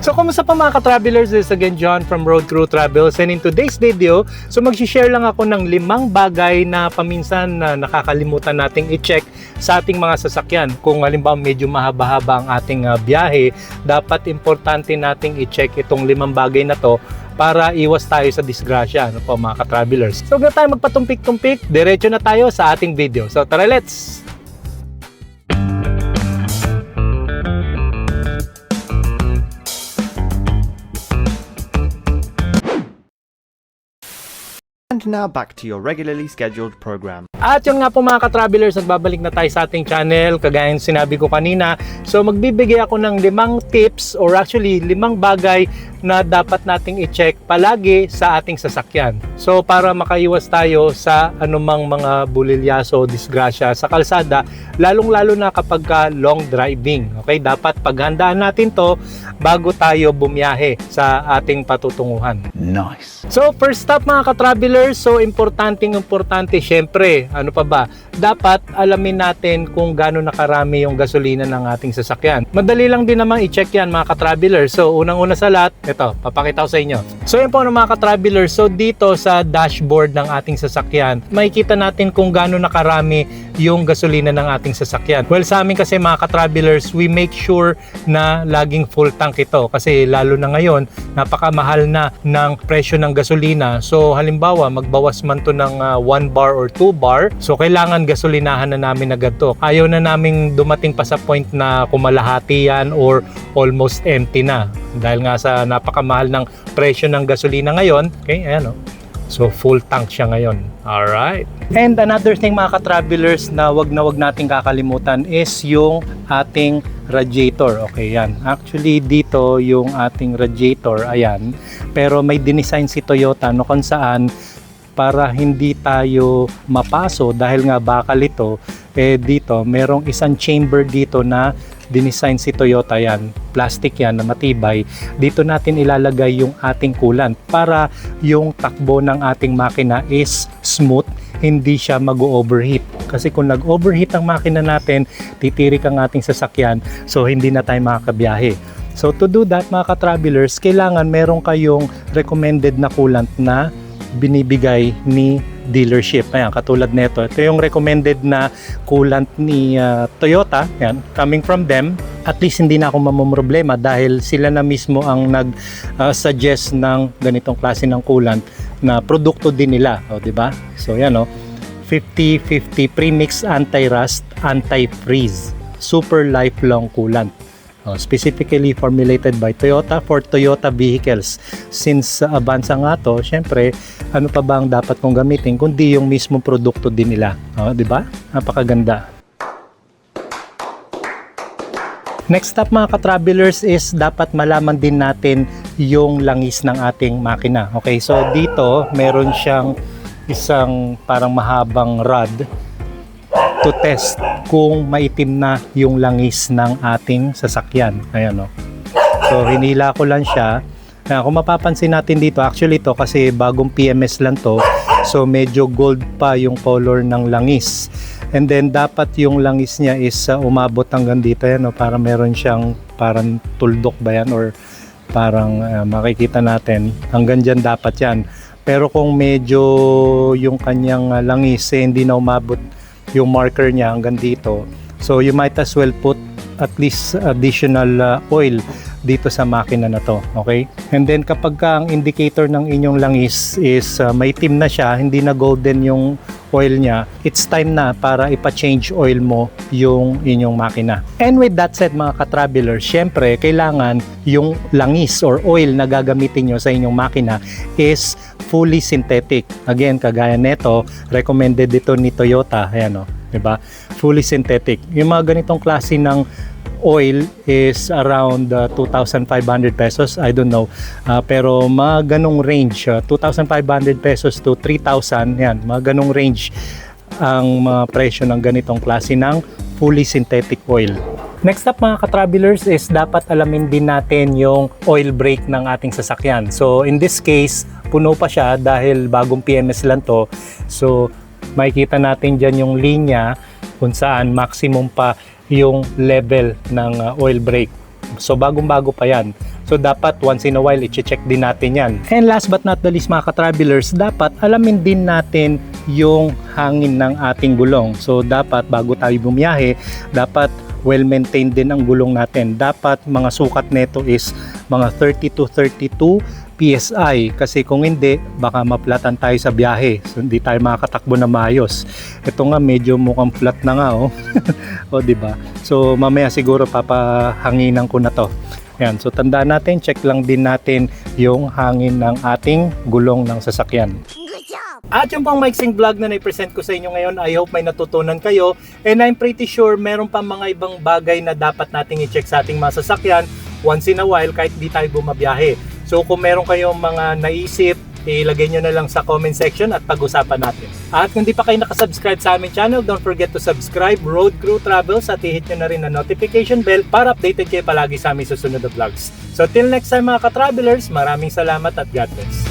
So kumusta pa mga ka-travelers? This is again John from Road Crew Travels, and in today's video, so mag-share lang ako ng 5 bagay na paminsan na nakakalimutan nating i-check sa ating mga sasakyan. Kung halimbawa medyo mahaba-haba ang ating biyahe, dapat importante nating i-check itong 5 bagay na to para iwas tayo sa disgrasya, ano po mga ka-travelers. So huwag na tayo magpatumpik-tumpik, diretso na tayo sa ating video. So tara, let's! And now back to your regularly scheduled program. At yun nga po mga ka-travelers, nagbabalik na tayo sa ating channel. Kagaya ng sinabi ko kanina, so magbibigay ako ng 5 tips or actually 5 bagay na dapat nating i-check palagi sa ating sasakyan. So para makaiwas tayo sa anumang mga bulilyaso, disgrasya sa kalsada, lalong-lalo na kapag long driving. Okay, dapat paghandaan natin to bago tayo bumiyahe sa ating patutunguhan. Nice. So first stop mga ka-travelers, so importante syempre, ano pa ba? Dapat alamin natin kung gaano nakarami yung gasolina ng ating sasakyan. Madali lang din namang i-check yan mga ka-travelers. So unang-una sa lahat, ito, papakita ko sa inyo. So yun po mga ka-travelers, so dito sa dashboard ng ating sasakyan, makikita natin kung gaano nakarami yung gasolina ng ating sasakyan. Well, sa amin kasi mga ka-travelers, we make sure na laging full tank ito kasi lalo na ngayon, napakamahal na ng presyo ng gasolina. So halimbawa, magbawas man to ng 1 bar or 2 bar, so kailangan gasolinahan na namin agad to. Ayaw na naming dumating pa sa point na kumalahati yan or almost empty na dahil nga sa napakamahal ng presyo ng gasolina ngayon. Okay, ayan o. So full tank siya ngayon. Alright. And another thing mga ka-travelers na wag nating kakalimutan is yung ating radiator. Okay, yan. Actually dito yung ating radiator, ayan. Pero may dinesign si Toyota no kung saan para hindi tayo mapaso dahil nga bakal ito, dito merong isang chamber dito na dinesign si Toyota, yan, plastic yan na matibay. Dito natin ilalagay yung ating coolant para yung takbo ng ating makina is smooth, hindi siya mag-overheat. Kasi kung nag-overheat ang makina natin, titirik ang ating sasakyan, so hindi na tayo makakabiyahe. So to do that mga ka-travelers, kailangan meron kayong recommended na coolant na binibigay ni dealership. Ayan, katulad nito. Ito yung recommended na coolant ni Toyota. Ayan, coming from them. At least hindi na ako mamumroblema dahil sila na mismo ang nag-suggest ng ganitong klase ng coolant na produkto din nila. O, diba? So, yan o. 50-50 premix anti-rust, anti-freeze. Super lifelong coolant. Specifically formulated by Toyota for Toyota vehicles. Since Avanza nga to, syempre, ano pa ba ang dapat kong gamitin kundi yung mismong produkto din nila. Di ba? Napakaganda. Next step mga ka-travelers is dapat malaman din natin yung langis ng ating makina. Okay, so dito meron siyang isang parang mahabang rod to test kung maitim na yung langis ng ating sasakyan. Ayan o. So hinila ko lang siya. Kung mapapansin natin dito, actually to kasi bagong PMS lang to. So medyo gold pa yung color ng langis. And then dapat yung langis niya is umabot hanggang dito. Yan o. Parang meron siyang parang tuldok ba yan or parang makikita natin. Hanggang dyan dapat yan. Pero kung medyo yung kanyang langis hindi na umabot yung marker niya hanggang dito, so you might as well put at least additional oil dito sa makina na to. Okay, and then kapag ang indicator ng inyong langis is maitim na siya, hindi na golden yung oil niya, it's time na para ipa-change oil mo yung inyong makina. And with that said mga ka-traveler, syempre kailangan yung langis or oil na gagamitin nyo sa inyong makina is fully synthetic. Again, kagaya neto, recommended dito ni Toyota. Ayan o, diba? Fully synthetic. Yung mga ganitong klase ng oil is around 2,500 pesos. I don't know. Pero mga ganong range, 2,500 pesos to 3,000. Yan, mga ganong range ang mga presyo ng ganitong klase ng fully synthetic oil. Next up mga ka-travelers is dapat alamin din natin yung oil brake ng ating sasakyan. So in this case, puno pa siya dahil bagong PMS lang to. So makikita natin dyan yung linya kung saan maximum pa yung level ng oil brake. So bagong-bago pa yan. So dapat once in a while i-check din natin yan. And last but not the least mga ka-travelers, dapat alamin din natin yung hangin ng ating gulong. So dapat bago tayo bumiyahe, dapat well-maintained din ang gulong natin. Dapat mga sukat nito is mga 30 to 32 PSI kasi kung hindi baka maplatan tayo sa biyahe, so hindi tayo makakatakbo na maayos. Ito nga medyo mukhang flat na nga oh. O di ba? So mamaya siguro papahanginan ko na to. Yan, so tandaan natin, check lang din natin yung hangin ng ating gulong ng sasakyan. At yung pang mixing vlog na na-present ko sa inyo ngayon, I hope may natutunan kayo, and I'm pretty sure meron pa mga ibang bagay na dapat nating i-check sa ating mga sasakyan once in a while kahit di tayo bumabiyahe. So kung meron kayong mga naisip, ilagay nyo na lang sa comment section at pag-usapan natin. At kung di pa kayo nakasubscribe sa aming channel, don't forget to subscribe Road Crew Travels at i-hit nyo na rin ang notification bell para updated kayo palagi sa aming susunod na vlogs. So till next time mga ka-travelers, maraming salamat at God bless.